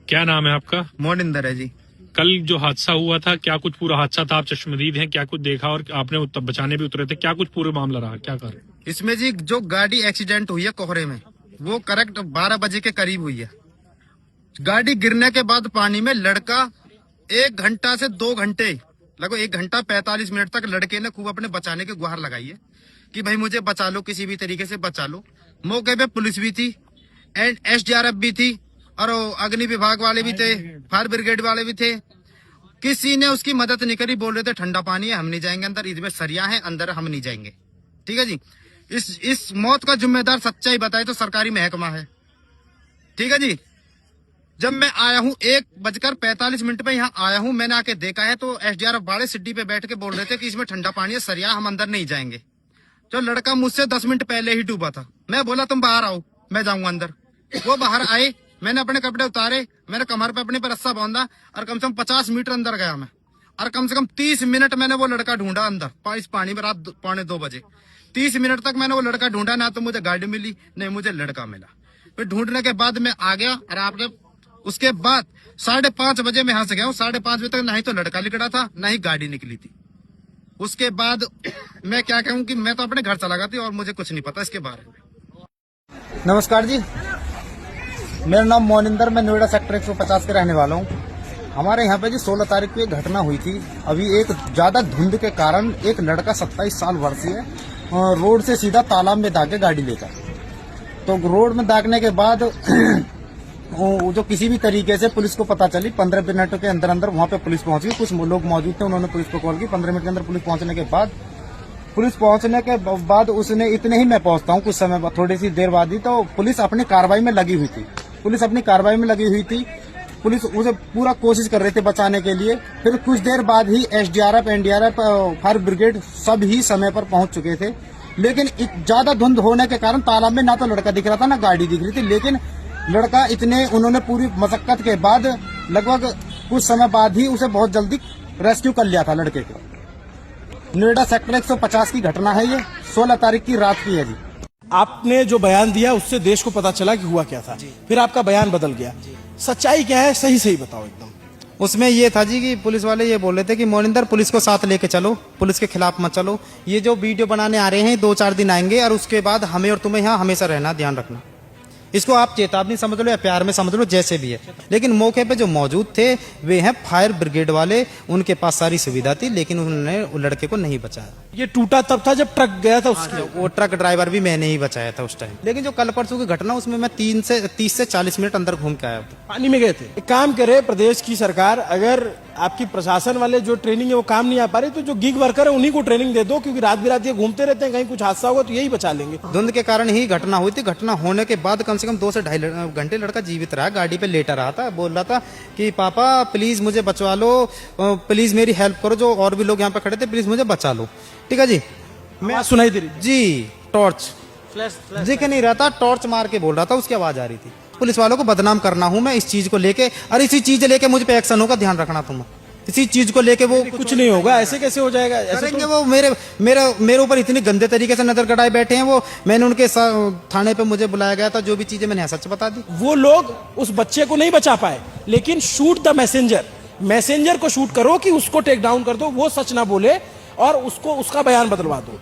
क्या नाम है आपका? मोनिंदर है जी। कल जो हादसा हुआ था, क्या कुछ पूरा हादसा था? आप चश्मदीद हैं, क्या कुछ देखा और आपने बचाने भी उतरे थे, क्या कुछ पूरा मामला रहा, क्या कर? इसमें जी जो गाड़ी एक्सीडेंट हुई है कोहरे में, वो करेक्ट 12 बजे के करीब हुई है। गाड़ी गिरने के बाद पानी में लड़का 1 घंटा से 2 घंटे, लगभग 1 घंटा 45 मिनट तक लड़के ने खूब अपने बचाने की गुहार लगाई है कि भाई मुझे बचा लो, किसी भी तरीके से बचा लो। मौके पे पुलिस भी थी एंड SDRF भी थी और अग्नि विभाग वाले भी थे, फायर ब्रिगेड वाले भी थे। किसी ने उसकी मदद नहीं करी। बोल रहे थे ठंडा पानी है, हम नहीं जाएंगे अंदर, इसमें सरिया है अंदर, हम नहीं जाएंगे। ठीक है जी। इस मौत का जिम्मेदार सच्चाई बताए तो सरकारी महकमा है। ठीक है जी। जब मैं आया हूँ 1:45 पे यहाँ आया हूँ, मैंने आके देखा है तो SDRF वाले सिड्डी पे बैठ के बोल रहे थे कि इसमें ठंडा पानी है, सरिया, हम अंदर नहीं जाएंगे। जो लड़का मुझसे 10 मिनट पहले ही डूबा था, मैं बोला तुम बाहर आओ, मैं जाऊंगा अंदर। वो बाहर आए, मैंने अपने कपड़े उतारे, मैंने कमर पे अपने पर रस्सा बांधा और कम से कम 50 मीटर अंदर गया मैं। और कम से कम 30 मिनट मैंने वो लड़का ढूंढा अंदर इस पानी में, रात 1:45 बजे। 30 मिनट तक मैंने वो लड़का ढूंढा, ना तो मुझे गाड़ी मिली नहीं मुझे लड़का मिला। फिर ढूंढने के बाद मैं आ गया और आपने उसके बाद 5:30 बजे मैं यहाँ से गया हूँ। 5:30 बजे तक ना ही तो लड़का निकला था, ना ही गाड़ी निकली थी। उसके बाद मैं क्या कहूँ कि मैं तो अपने घर चला गया थी और मुझे कुछ नहीं पता इसके बारे में। नमस्कार जी, मेरा नाम मोनिंदर, मैं नोएडा सेक्टर 150 के रहने वाला हूँ। हमारे यहाँ पे जी 16 तारीख को एक घटना हुई थी। अभी एक ज्यादा धुंध के कारण एक लड़का 27 साल वर्षीय रोड से सीधा तालाब में दागे गाड़ी लेकर, तो रोड में दागने के बाद जो किसी भी तरीके से पुलिस को पता चली, 15 मिनट के अंदर अंदर वहां पे पुलिस पहुंच गई। कुछ लोग मौजूद थे, उन्होंने पुलिस को कॉल की। 15 मिनट के अंदर पुलिस पहुंचने के बाद उसने, इतने ही मैं पहुंचता हूं कुछ समय बाद, थोड़ी सी देर बाद ही, तो पुलिस अपनी कार्रवाई में लगी हुई थी। पुलिस उसे पूरा कोशिश कर रहे थे बचाने के लिए। फिर कुछ देर बाद ही SDRF, NDRF, फायर ब्रिगेड सब ही समय पर पहुंच चुके थे। लेकिन ज्यादा धुंध होने के कारण तालाब में ना तो लड़का दिख रहा था ना गाड़ी दिख रही थी। लेकिन लड़का उन्होंने पूरी मशक्कत के बाद लगभग कुछ समय बाद ही उसे बहुत जल्दी रेस्क्यू कर लिया था लड़के को। नोएडा सेक्टर 150 की घटना है ये, 16 तारीख की रात की है जी। आपने जो बयान दिया उससे देश को पता चला कि हुआ क्या था, फिर आपका बयान बदल गया। सच्चाई क्या है, सही बताओ एकदम। उसमें ये था जी कि पुलिस वाले ये बोल रहे थे कि मोनिंदर पुलिस को साथ लेके चलो, पुलिस के खिलाफ मत चलो। ये जो वीडियो बनाने आ रहे हैं 2-4 दिन आएंगे और उसके बाद हमें और तुम्हें यहाँ हमेशा रहना, ध्यान रखना। इसको आप चेतावनी समझ लो या प्यार में समझ लो, जैसे भी है। लेकिन मौके पे जो मौजूद थे वे हैं फायर ब्रिगेड वाले, उनके पास सारी सुविधा थी, लेकिन उन्होंने लड़के को नहीं बचाया। ये टूटा तब था जब ट्रक गया था उसके। वो ट्रक ड्राइवर भी मैंने ही बचाया था उस टाइम। लेकिन जो कल परसों की घटना, उसमें मैं 30 से 40 मिनट अंदर घूम के आया था। पानी में गए थे। एक काम करे प्रदेश की सरकार, अगर आपकी प्रशासन वाले जो ट्रेनिंग है वो काम नहीं आ पा रही, तो जो गिग वर्कर है उन्हीं को ट्रेनिंग दे दो, क्योंकि रात बिरात ये घूमते रहते हैं, कहीं कुछ हादसा होगा तो यही बचा लेंगे। धुंध के कारण ही घटना हुई थी। घटना होने के बाद कम से कम 2 से 2.5 घंटे लड़का जीवित रहा, गाड़ी पे लेटा रहा था। बोल रहा था कि पापा प्लीज मुझे बचवा लो, प्लीज मेरी हेल्प करो, जो और भी लोग यहाँ पे खड़े थे, प्लीज मुझे बचा लो। ठीक है जी। मैं सुनाई दे रही जी, टॉर्च दिख नहीं रहा था, टॉर्च मार के बोल रहा था, उसकी आवाज आ रही थी। पुलिस वालों को बदनाम करना हूं मैं इस चीज को लेके, और इसी चीज लेके मुझ पे एक्शन होगा, ध्यान रखना तुम। इसी चीज को लेके वो कुछ नहीं होगा, ऐसे कैसे हो जाएगा? ऐसे तो वो मेरे ऊपर इतनी गंदे तरीके से नजर गड़ाए बैठे हैं। वो मैंने उनके थाने पे मुझे बुलाया गया था, जो भी चीजें मैंने सच बता दी। वो लोग उस बच्चे को नहीं बचा पाए, लेकिन शूट द मैसेंजर को शूट करो कि उसको टेक डाउन कर दो, वो सच ना बोले और उसका बयान बदलवा दो।